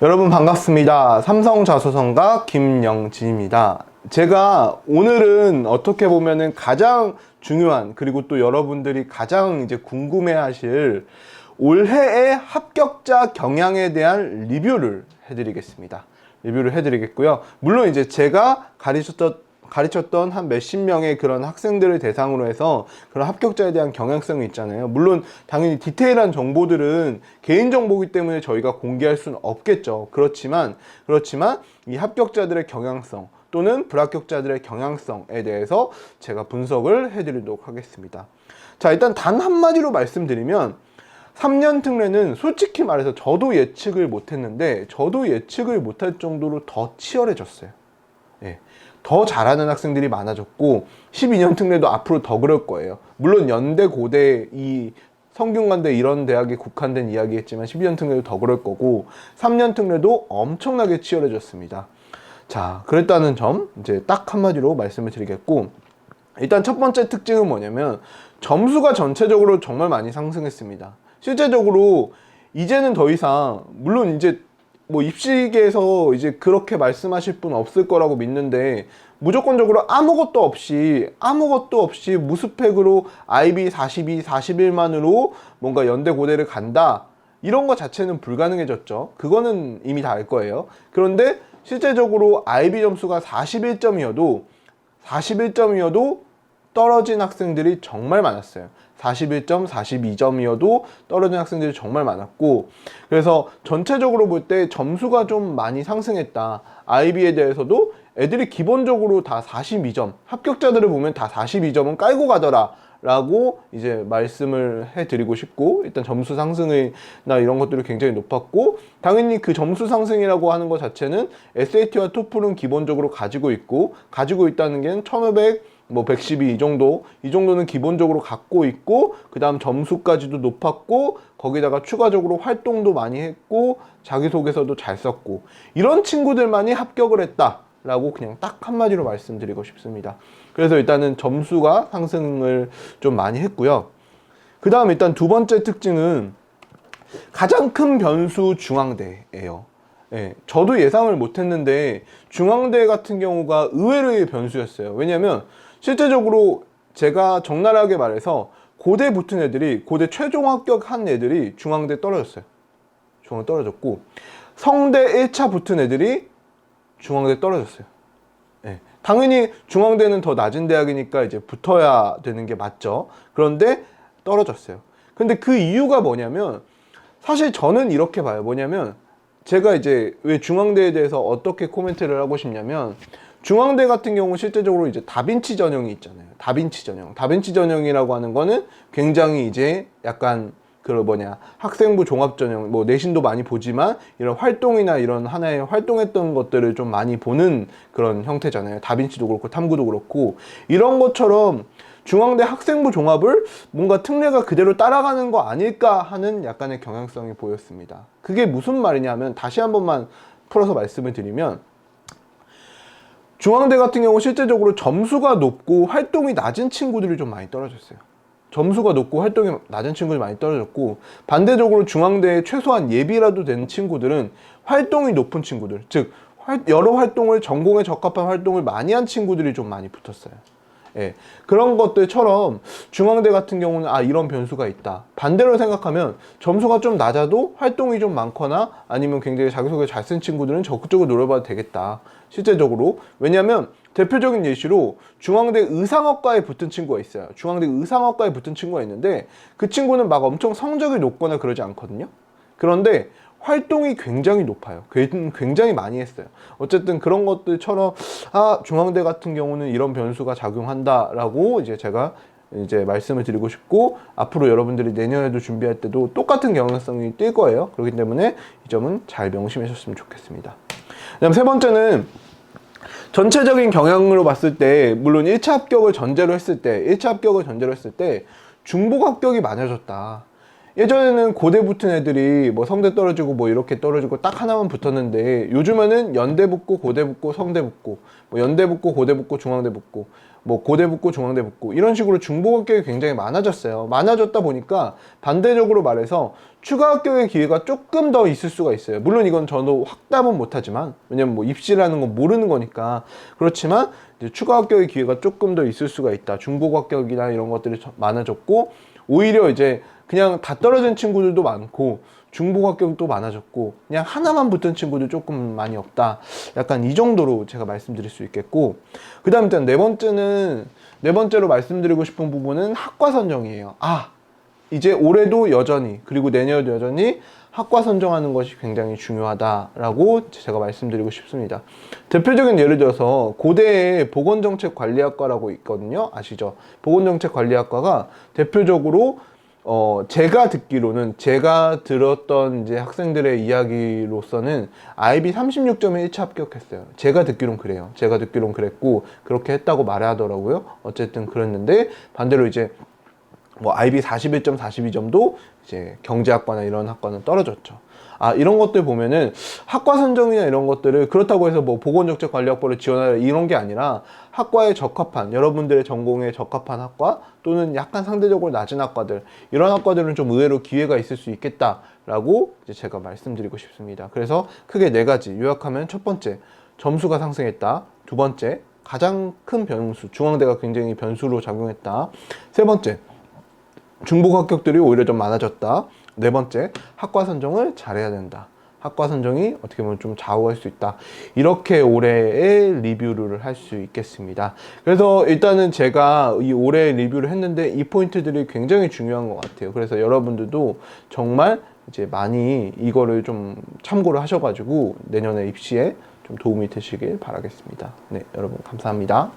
여러분 반갑습니다. 삼성자소성가 김영진입니다. 제가 오늘은 어떻게 보면은 가장 중요한, 그리고 또 여러분들이 가장 이제 궁금해 하실 올해의 합격자 경향에 대한 리뷰를 해드리겠습니다. 리뷰를 해드리겠고요. 물론 이제 제가 가르쳤던 한 몇십 명의 그런 학생들을 대상으로 해서 그런 합격자에 대한 경향성이 있잖아요. 물론 당연히 디테일한 정보들은 개인정보이기 때문에 저희가 공개할 수는 없겠죠. 그렇지만 이 합격자들의 경향성 또는 불합격자들의 경향성에 대해서 제가 분석을 해드리도록 하겠습니다. 자, 일단 단 한마디로 말씀드리면 3년 특례는 솔직히 말해서 저도 예측을 못했는데 저도 예측을 못할 정도로 더 치열해졌어요. 예. 더 잘하는 학생들이 많아졌고 12년 특례도 앞으로 더 그럴 거예요. 물론 연대, 고대, 이 성균관대 이런 대학에 국한된 이야기겠지만 12년 특례도 더 그럴 거고 3년 특례도 엄청나게 치열해졌습니다. 자, 그랬다는 점 이제 딱 한마디로 말씀을 드리겠고, 일단 첫 번째 특징은 뭐냐면 점수가 전체적으로 정말 많이 상승했습니다. 실제적으로 이제는 더 이상, 물론 이제 뭐 입시계에서 이제 그렇게 말씀하실 분 없을 거라고 믿는데, 무조건적으로 아무것도 없이 무스펙으로 IB 42, 41만으로 뭔가 연대 고대를 간다, 이런 거 자체는 불가능해졌죠. 그거는 이미 다 알 거예요. 그런데 실제적으로 IB 점수가 41점이어도 떨어진 학생들이 정말 많았어요. 41점, 42점이어도 떨어진 학생들이 정말 많았고, 그래서 전체적으로 볼 때 점수가 좀 많이 상승했다. IB에 대해서도 애들이 기본적으로 다 42점, 합격자들을 보면 다 42점은 깔고 가더라 라고 이제 말씀을 해드리고 싶고, 일단 점수 상승이나 이런 것들이 굉장히 높았고, 당연히 그 점수 상승이라고 하는 것 자체는 SAT와 토플은 기본적으로 가지고 있다는 게 1500, 뭐 112 이 정도는 기본적으로 갖고 있고, 그 다음 점수까지도 높았고, 거기다가 추가적으로 활동도 많이 했고, 자기소개서도 잘 썼고, 이런 친구들만이 합격을 했다 라고 그냥 딱 한마디로 말씀드리고 싶습니다. 그래서 일단은 점수가 상승을 좀 많이 했고요. 그 다음 일단 두 번째 특징은 가장 큰 변수 중앙대예요. 예, 저도 예상을 못했는데 중앙대 같은 경우가 의외로의 변수였어요. 왜냐면 실제적으로 제가 적나라하게 말해서 고대 붙은 애들이, 고대 최종 합격한 애들이 중앙대 떨어졌어요. 중앙대 떨어졌고, 성대 1차 붙은 애들이 중앙대 떨어졌어요. 예, 당연히 중앙대는 더 낮은 대학이니까 이제 붙어야 되는 게 맞죠. 그런데 떨어졌어요. 근데 그 이유가 뭐냐면, 사실 저는 이렇게 봐요. 뭐냐면, 제가 이제 왜 중앙대에 대해서 어떻게 코멘트를 하고 싶냐면, 중앙대 같은 경우 실제적으로 이제 다빈치 전형이 있잖아요. 다빈치 전형이라고 하는 거는 굉장히 이제 약간 학생부 종합 전형, 뭐 내신도 많이 보지만 이런 활동이나 이런 하나의 활동했던 것들을 좀 많이 보는 그런 형태잖아요. 다빈치도 그렇고 탐구도 그렇고, 이런 것처럼 중앙대 학생부 종합을 뭔가 특례가 그대로 따라가는 거 아닐까 하는 약간의 경향성이 보였습니다. 그게 무슨 말이냐면, 다시 한 번만 풀어서 말씀을 드리면, 중앙대 같은 경우 실제적으로 점수가 높고 활동이 낮은 친구들이 좀 많이 떨어졌어요. 점수가 높고 활동이 낮은 친구들이 많이 떨어졌고, 반대적으로 중앙대에 최소한 예비라도 되는 친구들은 활동이 높은 친구들, 즉 여러 활동을, 전공에 적합한 활동을 많이 한 친구들이 좀 많이 붙었어요. 예, 그런 것들처럼 중앙대 같은 경우는 이런 변수가 있다. 반대로 생각하면 점수가 좀 낮아도 활동이 좀 많거나 아니면 굉장히 자기소개 잘 쓴 친구들은 적극적으로 노려봐도 되겠다. 실제적으로. 왜냐면 대표적인 예시로 중앙대 의상학과에 붙은 친구가 있어요. 중앙대 의상학과에 붙은 친구가 있는데 그 친구는 막 엄청 성적이 높거나 그러지 않거든요. 그런데 활동이 굉장히 높아요. 굉장히 많이 했어요. 어쨌든 그런 것들처럼 중앙대 같은 경우는 이런 변수가 작용한다라고 이제 제가 이제 말씀을 드리고 싶고, 앞으로 여러분들이 내년에도 준비할 때도 똑같은 경향성이 뛸 거예요. 그렇기 때문에 이 점은 잘 명심해 주셨으면 좋겠습니다. 그다음 세 번째는 전체적인 경향으로 봤을 때, 물론 1차 합격을 전제로 했을 때 중복 합격이 많아졌다. 예전에는 고대 붙은 애들이 뭐 성대 떨어지고 뭐 이렇게 떨어지고 딱 하나만 붙었는데, 요즘에는 연대 붙고 고대 붙고 성대 붙고, 뭐 연대 붙고 고대 붙고 중앙대 붙고, 뭐 고대 붙고 중앙대 붙고, 이런 식으로 중복 합격이 굉장히 많아졌어요. 많아졌다 보니까 반대적으로 말해서 추가 합격의 기회가 조금 더 있을 수가 있어요. 물론 이건 저도 확답은 못하지만, 왜냐면 뭐 입시라는 건 모르는 거니까. 그렇지만 이제 추가 합격의 기회가 조금 더 있을 수가 있다. 중복 합격이나 이런 것들이 많아졌고, 오히려 이제 그냥 다 떨어진 친구들도 많고, 중복 합격도 많아졌고, 그냥 하나만 붙은 친구도 조금 많이 없다. 약간 이 정도로 제가 말씀드릴 수 있겠고, 그 다음 일단 네 번째로 말씀드리고 싶은 부분은 학과 선정이에요. 이제 올해도 여전히, 그리고 내년에도 여전히 학과 선정하는 것이 굉장히 중요하다라고 제가 말씀드리고 싶습니다. 대표적인 예를 들어서 고대에 보건정책관리학과라고 있거든요. 아시죠? 보건정책관리학과가 대표적으로 제가 듣기로는, 제가 들었던 이제 학생들의 이야기로서는 IB 36점에 1차 합격했어요. 제가 듣기론 그래요. 제가 듣기론 그랬고, 그렇게 했다고 말하더라고요. 어쨌든 그랬는데, 반대로 이제 뭐 IB 41점, 42점도 이제 경제학과나 이런 학과는 떨어졌죠. 이런 것들 보면은 학과 선정이나 이런 것들을 그렇다고 해서 뭐 보건정책관리학과를 지원하라 이런 게 아니라 학과에 적합한, 여러분들의 전공에 적합한 학과 또는 약간 상대적으로 낮은 학과들, 이런 학과들은 좀 의외로 기회가 있을 수 있겠다라고 이제 제가 말씀드리고 싶습니다. 그래서 크게 네 가지 요약하면, 첫 번째, 점수가 상승했다. 두 번째, 가장 큰 변수, 중앙대가 굉장히 변수로 작용했다. 세 번째, 중복 합격들이 오히려 좀 많아졌다. 네 번째, 학과 선정을 잘해야 된다. 학과 선정이 어떻게 보면 좀 좌우할 수 있다. 이렇게 올해의 리뷰를 할 수 있겠습니다. 그래서 일단은 제가 이 올해 리뷰를 했는데 이 포인트들이 굉장히 중요한 것 같아요. 그래서 여러분들도 정말 이제 많이 이거를 좀 참고를 하셔가지고 내년에 입시에 좀 도움이 되시길 바라겠습니다. 네, 여러분 감사합니다.